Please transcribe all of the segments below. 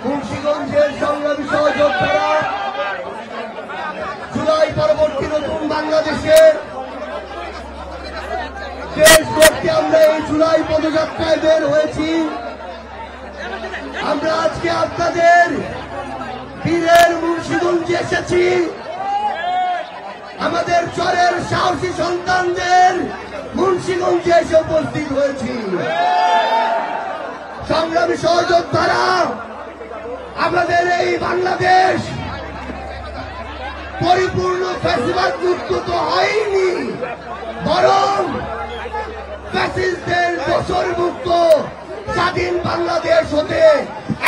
মুন্সিগঞ্জের সংগ্রামী সহযোদ্ধারা জুলাই পরবর্তী নতুন বাংলাদেশের দেশ করতে আমরা এই জুলাই পদযাত্রায় বের হয়েছি। আমরা আজকে আপনাদের বীরের মুন্সিগঞ্জে এসেছি। আমাদের চরের সাহসী সন্তানদের মুন্সিগঞ্জে এসে উপস্থিত হয়েছি। সংগ্রামী সহযোদ্ধারা, আমাদের এই বাংলাদেশ পরিপূর্ণ ফ্যাসিবাদ মুক্ত তো হয়নি, বরং ফ্যাসিস্টদের দোসর মুক্ত স্বাধীন বাংলাদেশ হতে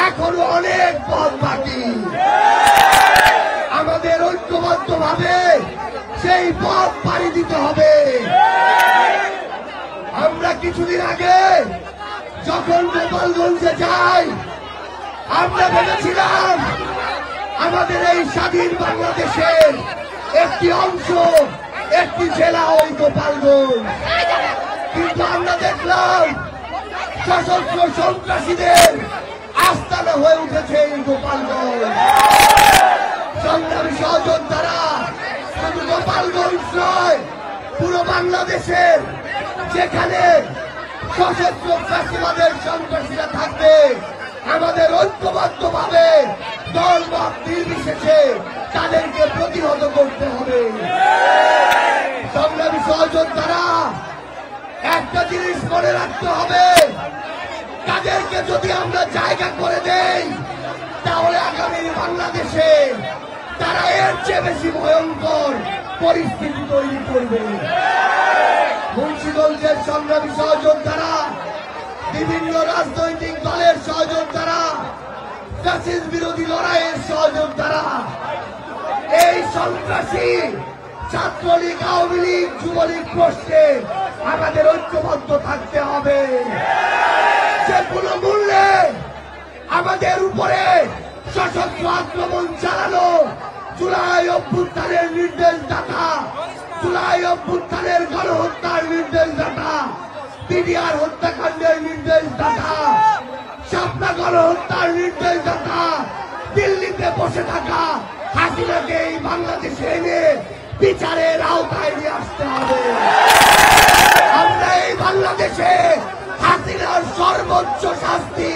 এখনো অনেক পথ বাকি। আমাদের ঐক্যবদ্ধভাবে সেই পথ পাড়ি দিতে হবে। আমরা কিছুদিন আগে যখন গোপালগঞ্জে যাই, আমরা ভেবেছিলাম আমাদের এই স্বাধীন বাংলাদেশের একটি অংশ, একটি জেলা ওই গোপালগঞ্জ, কিন্তু আমরা দেখলাম সশস্ত্র সন্ত্রাসীদের আস্তানা হয়ে উঠেছে এই গোপালগঞ্জ। সংগ্রামী সহযোদ্ধারা, শুধু গোপালগঞ্জ নয়, পুরো বাংলাদেশের যেখানে সশস্ত্র ফ্যাসিবাদের সন্ত্রাসীরা থাকবে, আমাদের ঐক্যবদ্ধভাবে দল মত নির্বিশেষে তাদেরকে প্রতিহত করতে হবে। সংগ্রামী সহযোদ্ধারা, একটা জিনিস মনে রাখতে হবে, তাদেরকে যদি আমরা জায়গা করে দেই, তাহলে আগামী বাংলাদেশে তারা এর চেয়ে বেশি ভয়ঙ্কর পরিস্থিতি তৈরি করবে। মুন্সিগঞ্জের সংগ্রামী সহযোদ্ধারা, বিভিন্ন রাজনৈতিক দলের সহযোদ্ধারা, ফ্যাসিস্ট বিরোধী লড়াইয়ের সহযোদ্ধারা, এই সন্ত্রাসী ছাত্রলীগ, আওয়ামী লীগ, যুবলীগ প্রশ্নে আমাদের ঐক্যবদ্ধ থাকতে হবে। যে কোনো মূল্যে আমাদের উপরে সশস্ত্র আক্রমণ চালানো, জুলাই অভ্যুত্থানের নির্দেশদাতা, জুলাই অভ্যুত্থানের গণহত্যার নির্দেশদাতা, পিডিআর হত্যাকাণ্ডের নির্দেশদাতা, শাপলা গণহত্যার নির্দেশদাতা, দিল্লিতে বসে থাকা হাসিনাকে এই বাংলাদেশে এনে বিচারের আওতায় নিয়ে আসতে হবে। আমরা এই বাংলাদেশে হাসিনার সর্বোচ্চ শাস্তি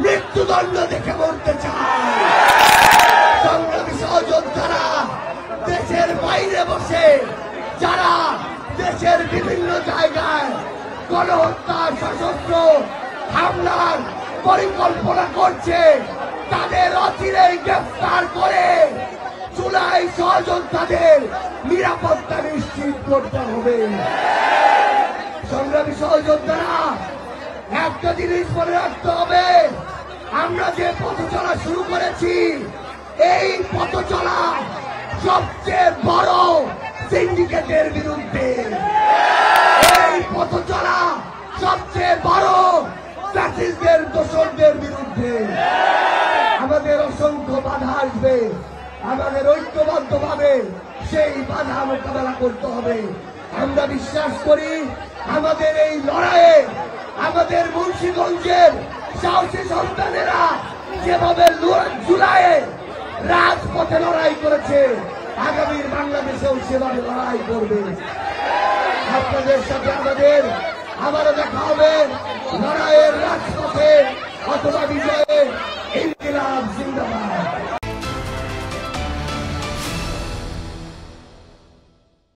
মৃত্যুদণ্ড দেখে মরতে চাই। সংগ্রামী সহযোদ্ধারা, দেশের বাইরে বসে যারা দেশের বিভিন্ন জায়গায় গণহত্যা, সশস্ত্র হামলার পরিকল্পনা করছে, তাদের অচিরেই গ্রেফতার করে জুলাই সহযোদ্ধাদের নিরাপত্তা নিশ্চিত করতে হবে। সংগ্রামী সহযোদ্ধারা, একটা জিনিস মনে রাখতে হবে, আমরা যে পথ চলা শুরু করেছি, এই পথ চলা সবচেয়ে বড় সিন্ডিকেটের বিরুদ্ধে, এই পথ চলা সবচেয়ে বড় ফ্যাসিস্টদের দোসরদের বিরুদ্ধে। আমাদের অসংখ্য বাধা আসবে, আমাদের ঐক্যবদ্ধভাবে সেই বাধা মোকাবেলা করতে হবে। আমরা বিশ্বাস করি আমাদের এই লড়াইয়ে আমাদের মুন্সিগঞ্জের সাহসী সন্তানেরা যেভাবে জুলাইয়ে রাজপথে লড়াই করেছে, আগামীর বাংলাদেশেও সেভাবে লড়াই করবে। আপনাদের সাথে আমাদের আবারও দেখা হবে।